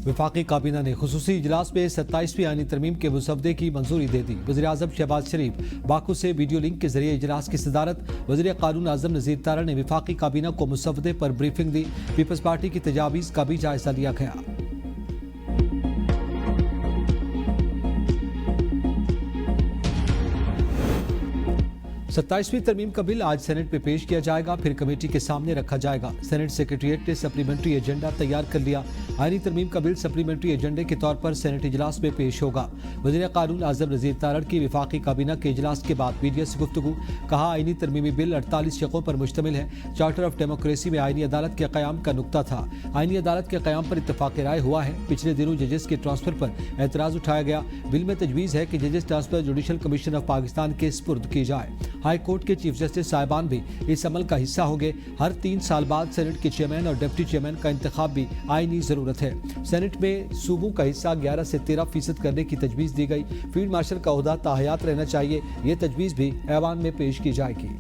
वफाकी काबीना ने खुसूसी इजलास में 27वीं आईनी तरमीम के मुसवदे की मंजूरी दे दी। वज़ीर-ए-आज़म शहबाज शरीफ बाकू से वीडियो लिंक के जरिए इजलास की सदारत। वज़ीर कानून आज़म नज़ीर तारा ने वफाकी काबीना को मुसवदे पर ब्रीफिंग दी। पीपल्स पार्टी की तजावीज़ का भी जायजा लिया गया। 27वीं तरमीम का बिल आज सेनेट में पेश किया जाएगा, फिर कमेटी के सामने रखा जाएगा। सेनेट सेक्रेटरीट ने सप्लीमेंट्री एजेंडा तैयार कर लिया। आईनी तरमीम का बिल सप्लीमेंट्री एजेंडे के तौर पर सेनेट इजलास में पेश होगा। वज़ीर कानून आज़म नज़ीर तारड़ की वफाकी काबीना के इजलास के बाद मीडिया से गुफ्तगू। कहा, आईनी तरमीमी बिल 48 शकों पर मुश्तमिल है। चार्टर ऑफ डेमोक्रेसी में आईनी अदालत के क़याम का नुक्ता था। आईनी अदालत के क़याम पर इत्तफ़ाक़ राय हुआ है। पिछले दिनों जजेस के ट्रांसफर पर एतराज़ उठाया गया। बिल में तजवीज़ है कि जजेस transfer judicial commission of Pakistan के स्पुर्द की जाए। हाई कोर्ट के चीफ जस्टिस साहिबान भी इस अमल का हिस्सा होंगे। हर 3 साल बाद सेनेट के चेयरमैन और डिप्टी चेयरमैन का इंतखाब भी आईनी जरूरत है। सेनेट में सूबों का हिस्सा 11 से 13% करने की तजवीज़ दी गई। फील्ड मार्शल का ओहदा ताहयात रहना चाहिए। ये तजवीज़ भी ऐवान में पेश की जाएगी।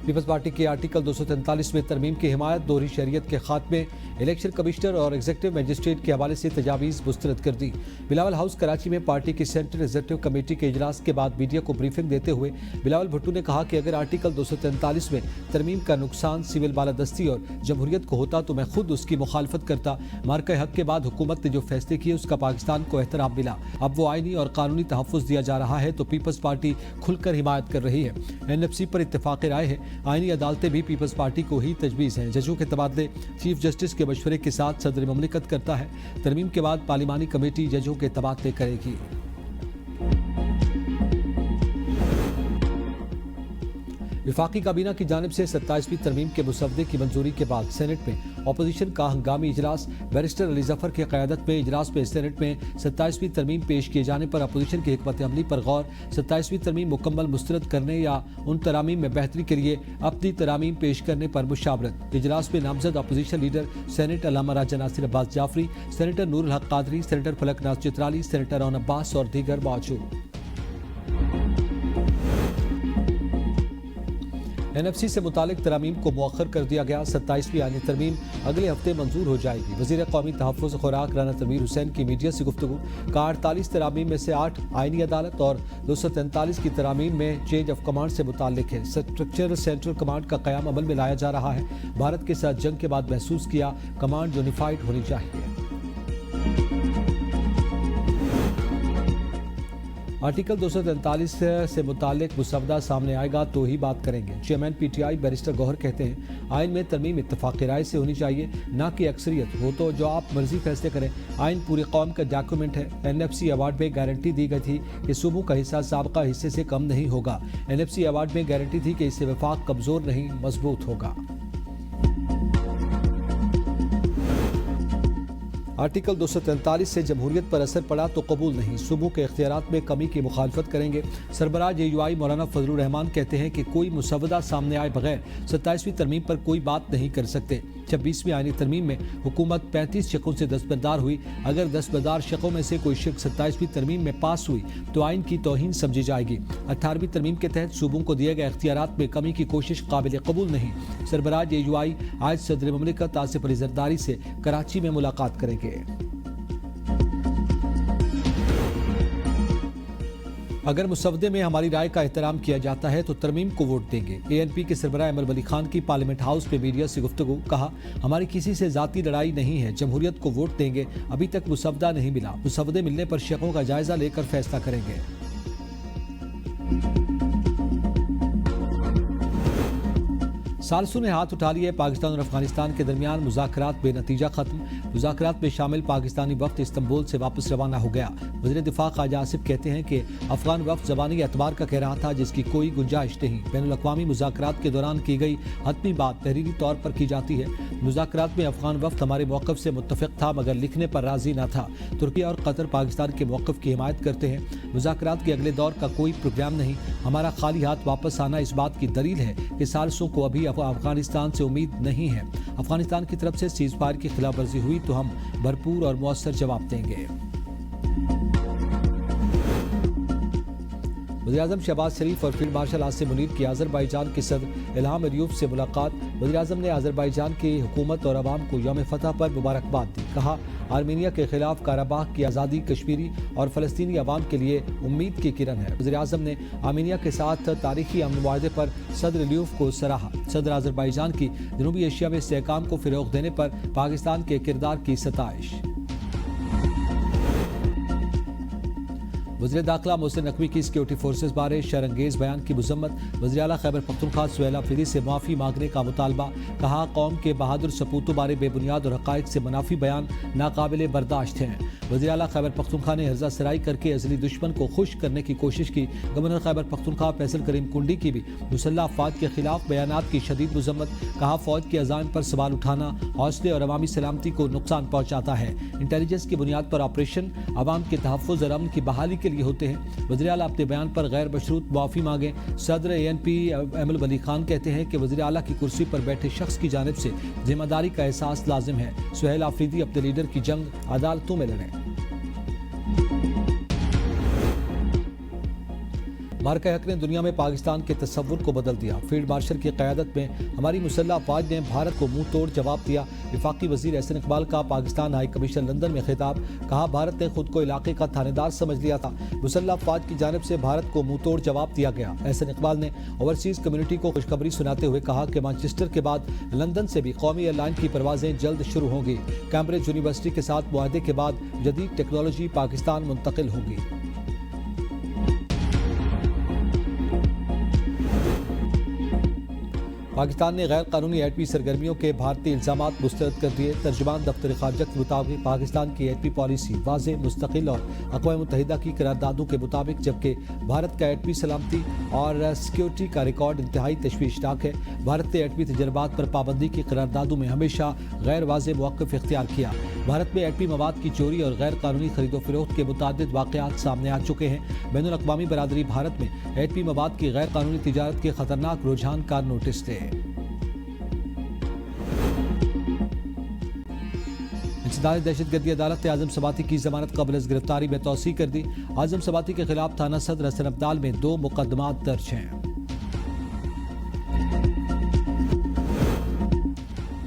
पीपल्स पार्टी की आर्टिकल 243 में तरमीम की हिमायत, दोहरी शरीयत के खात्मे, इलेक्शन कमिश्नर और एग्जीक्यूटिव मजिस्ट्रेट के हवाले से तजावीज़ मुस्तरद कर दी। बिलावल हाउस कराची में पार्टी की सेंट्रल एग्जीक्यूटिव कमेटी के इजलास के बाद मीडिया को ब्रीफिंग देते हुए बिलावल भुट्टो ने कहा कि अगर आर्टिकल 243 में तरमीम का नुकसान सिविल बालादस्ती और जमहूरियत को होता तो मैं खुद उसकी मुखालफत करता। मार्का हक के बाद हुकूमत ने जो फैसले किए उसका पाकिस्तान को एहतराम मिला। अब वो आईनी और कानूनी तहफ़्फ़ुज़ दिया जा रहा है तो पीपल्स पार्टी खुलकर हिमायत कर रही है। NFC पर इत्तेफाक राय है। आईनी अदालतें भी पीपल्स पार्टी को ही तजवीज़ हैं। जजों के तबादले चीफ जस्टिस के मशवरे के साथ सदर ममलिकत करता है। तरमीम के बाद पार्लिमानी कमेटी जजों के तबादले करेगी। वफाकी काबीना की जानिब से 27वीं तरमीम के मुसवदे की मंजूरी के बाद सेनेट में अपोजिशन का हंगामी इजलास। बैरिस्टर अली जफर की क़यादत में इजलास में सेनेट में 27वीं तरमीम पेश किए जाने पर अपोजिशन की हिकमत अमली पर गौर। 27वीं तरमीम मुकम्मल मुस्तरद करने या उन तरामीम में बेहतरी के लिए अपनी तरामीम पेश करने पर मुशावरत। इजलास में नामजद अपोजिशन लीडर सेनेट अल्लामा राजा नासिर अब्बास जाफरी, सेनेटर नूरुल हक कादरी, सेनेटर फलक नाज चित्राली, सेनेटर रौन अब्बास और दीगर मौजूद। NFC से मुतालिक तरामीम को मौखर कर दिया गया। 27वीं आईनी तरमीम अगले हफ्ते मंजूर हो जाएगी। वज़ीर कौमी तहफ़्फ़ुज़ खुराक राना तनवीर हुसैन की मीडिया से गुफ्तगू। का 48 तरामीम में से 8 आईनी अदालत और 243 की तरामीम में चेंज ऑफ कमांड से मुताल्लिक है। स्ट्रक्चर सेंट्रल कमांड का क़याम अमल में लाया जा रहा है। भारत के साथ जंग के बाद महसूस किया कमांड यूनिफाइड होनी चाहिए। आर्टिकल 243 से मुतालिक मुसवदा सामने आएगा तो ही बात करेंगे। चेयरमैन PTI बैरिस्टर गौहर कहते हैं, आइन में तरमीम इत्तफाक़ राय से होनी चाहिए, ना कि अक्सरियत हो तो जो आप मर्जी फैसले करें। आइन पूरी कौम का डॉक्यूमेंट है। NFC अवार्ड में गारंटी दी गई थी कि सूबों का हिस्सा साबका हिस्से से कम नहीं होगा। NFC अवार्ड में गारंटी थी कि इससे वफाक कमज़ोर नहीं मजबूत होगा। आर्टिकल 243 से जमहूरियत पर असर पड़ा तो कबूल नहीं। सूबों के इख्तियारात में कमी की मुखालफत करेंगे। सरबराह AUI मौलाना फजलुर रहमान कहते हैं कि कोई मुसवदा सामने आए बगैर 27वीं तरमीम पर कोई बात नहीं कर सकते। 26वीं आईनी तरमीम में हुकूमत 35 शकों से दस्तबरदार हुई। अगर दस्तबरदार शकों में से कोई शक 27वीं तरमीम में पास हुई तो आइन की तौहीन समझी जाएगी। 18वीं तरमीम के तहत सूबों को दिए गए इख्तियारात में कमी की कोशिश काबिल कबूल नहीं। सरबराह AUI आज सदर ममलिकत आसिफ अली जरदारी से कराची में मुलाकात करेंगे। अगर मुसवदे में हमारी राय का एहतराम किया जाता है तो तरमीम को वोट देंगे। ANP के सरबराह अमर वली खान की पार्लियामेंट हाउस में मीडिया से गुफ्तगू। कहा, हमारी किसी से जाती लड़ाई नहीं है, जमहूरियत को वोट देंगे। अभी तक मुसवदा नहीं मिला। मुसवदे मिलने पर शकों का जायजा लेकर फैसला करेंगे। सालसू ने हाथ उठा लिए। पाकिस्तान और अफगानिस्तान के दरमियान मुज़ाकरात बेनतीजा खत्म। मुज़ाकरात में शामिल पाकिस्तानी वफ्द इस्तांबुल से वापस रवाना हो गया। वज़ीर दिफा ख्वाजा आसिफ कहते हैं कि अफगान वफ्द ज़बानी एतबार का कह रहा था जिसकी कोई गुंजाइश नहीं। बैनुल अक़वामी मुज़ाकरात के दौरान की गई हतमी बात तहरीरी तौर पर की जाती है। मुज़ाकरात में अफगान वफ्द हमारे मौक़िफ़ से मुत्तफ़िक़ था मगर लिखने पर राज़ी न था। तुर्की और कतर पाकिस्तान के मौक़िफ़ की हिमायत करते हैं। मुज़ाकरात के अगले दौर का कोई प्रोग्राम नहीं। हमारा खाली हाथ वापस आना इस बात की दलील है कि सालसों को अभी अफगानिस्तान से उम्मीद नहीं है। अफगानिस्तान की तरफ से सीज़ फायर की खिलाफ वर्जी हुई तो हम भरपूर और मौसर जवाब देंगे। वज़ीर-ए-आज़म शहबाज शरीफ और फील्ड मार्शल आसिम मुनीर की अज़रबाईजान के सदर इल्हाम अलियूफ से मुलाकात। वज़ीर-ए-आज़म ने अज़रबाईजान की हुकूमत और अवाम को यौम फतह पर मुबारकबाद दी। कहा, आर्मीनिया के खिलाफ काराबाग की आज़ादी कश्मीरी और फ़लस्तीनी अवाम के लिए उम्मीद की किरण है। वज़ीर-ए-आज़म ने आर्मीनिया के साथ तारीखी अमन मुआहदे पर सदर अलियूफ को सराहा। सदर अज़रबाईजान की जनूबी एशिया में इस्तेहकाम को फ़रोग़ देने पर पाकिस्तान के किरदार की सताइश। वज़ीर दाखिला मोहसिन नकवी की सिक्योरिटी फोर्सेज बारे शरंगेज बयान की मज़म्मत। वज़ीर आला खैबर पख्तूनख्वा सुहेल अफरीदी से माफ़ी मांगने का मुतालबा। कहा, कौम के बहादुर सपूतों बारे बेबुनियाद और हक़ाइक़ से मुनाफी बयान नाकाबिले बर्दाश्त हैं। वज़ीर आला खैबर पख्तूनख्वा ने हर्जा सराई करके अज़ली दुश्मन को खुश करने की कोशिश की। गवर्नर खैबर पख्तूनख्वा फैसल करीम कुंडी की भी मुसल्लह अफ़वाज के खिलाफ बयानात की शदीद मज़म्मत। कहा, फ़ौज के अज़ाइम पर सवाल उठाना हौसले और अवामी सलामती को नुकसान पहुँचाता है। इंटेलिजेंस की बुनियाद पर ऑपरेशन अवाम के तहफ़्फ़ुज़ और अमन की बहाली के लिए होते हैं। वज़ीर आला अपने बयान पर गैर मशरूत माफ़ी मांगे। सदर ANP अहमद वली खान कहते हैं कि वज़ीर आला की कुर्सी पर बैठे शख्स की जानिब से जिम्मेदारी का एहसास लाजिम है। सुहेल अफरीदी अपने लीडर की जंग अदालतों में लड़ें। मार्का हक ने दुनिया में पाकिस्तान के तस्वुर को बदल दिया। फील्ड मार्शल की क़यादत में हमारी मुसल्लह अफ़वाज ने भारत को मुंह तोड़ जवाब दिया। वफाकी वज़ीर एहसन इकबाल का पाकिस्तान हाई कमीशन लंदन में खिताब। कहा, भारत ने खुद को इलाके का थानेदार समझ लिया था। मुसल्लह अफ़वाज की जानिब से भारत को मुंह तोड़ जवाब दिया गया। एहसन इकबाल ने ओवरसीज़ कम्युनिटी को खुशखबरी सुनाते हुए कहा कि मैनचेस्टर के बाद लंदन से भी कौमी एयरलाइन की परवाजें जल्द शुरू होंगी। कैम्ब्रिज यूनिवर्सिटी के साथ मुआहदे के बाद जदीद टेक्नोलॉजी पाकिस्तान मुंतकिल होगी। पाकिस्तान ने गैर कानूनी एटमी सरगर्मियों के भारतीय इल्ज़ामात मुस्तरद कर दिए। तर्जुमान दफ्तर खारजा के मुताबिक पाकिस्तान की एटमी पॉलिसी वाज़े, मुस्तकिल और अक़वाम मुत्तहिदा की करारदादों के मुताबिक, जबकि भारत का एटमी सलामती और सिक्योरिटी का रिकॉर्ड इंतहाई तशवीशनाक है। भारत ने एटमी तजर्बात पर पाबंदी की करारदादों में हमेशा गैर वाज़े मौक़िफ़ इख्तियार किया। भारत में एटमी मवाद की चोरी और गैर कानूनी खरीदो फरोख्त के मुतअद्दिद वाक़यात सामने आ चुके हैं। बैनुल अक़वामी बरादरी भारत में एटमी मवाद की गैर कानूनी तिजारत के खतरनाक रुझान का नोटिस दे। इंसदाद दहशतगर्दी अदालत ने आज़म सबाती की जमानत क़ब्ल गिरफ्तारी में तौसीक़ कर दी। आज़म सबाती के खिलाफ थाना सदर हसन अब्दाल में 2 मुकदमात दर्ज हैं।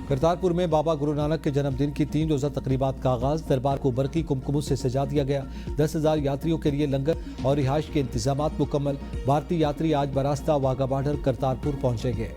करतारपुर में बाबा गुरु नानक के जन्मदिन की 3 रोज़ा तकरीबात का आगाज़। दरबार को बरकी कुमकुमों से सजा दिया गया। 10,000 यात्रियों के लिए लंगर और रिहाइश के इंतजामात मुकम्मल। भारतीय यात्री आज बरास्ता वाघा बॉर्डर करतारपुर पहुंचेंगे।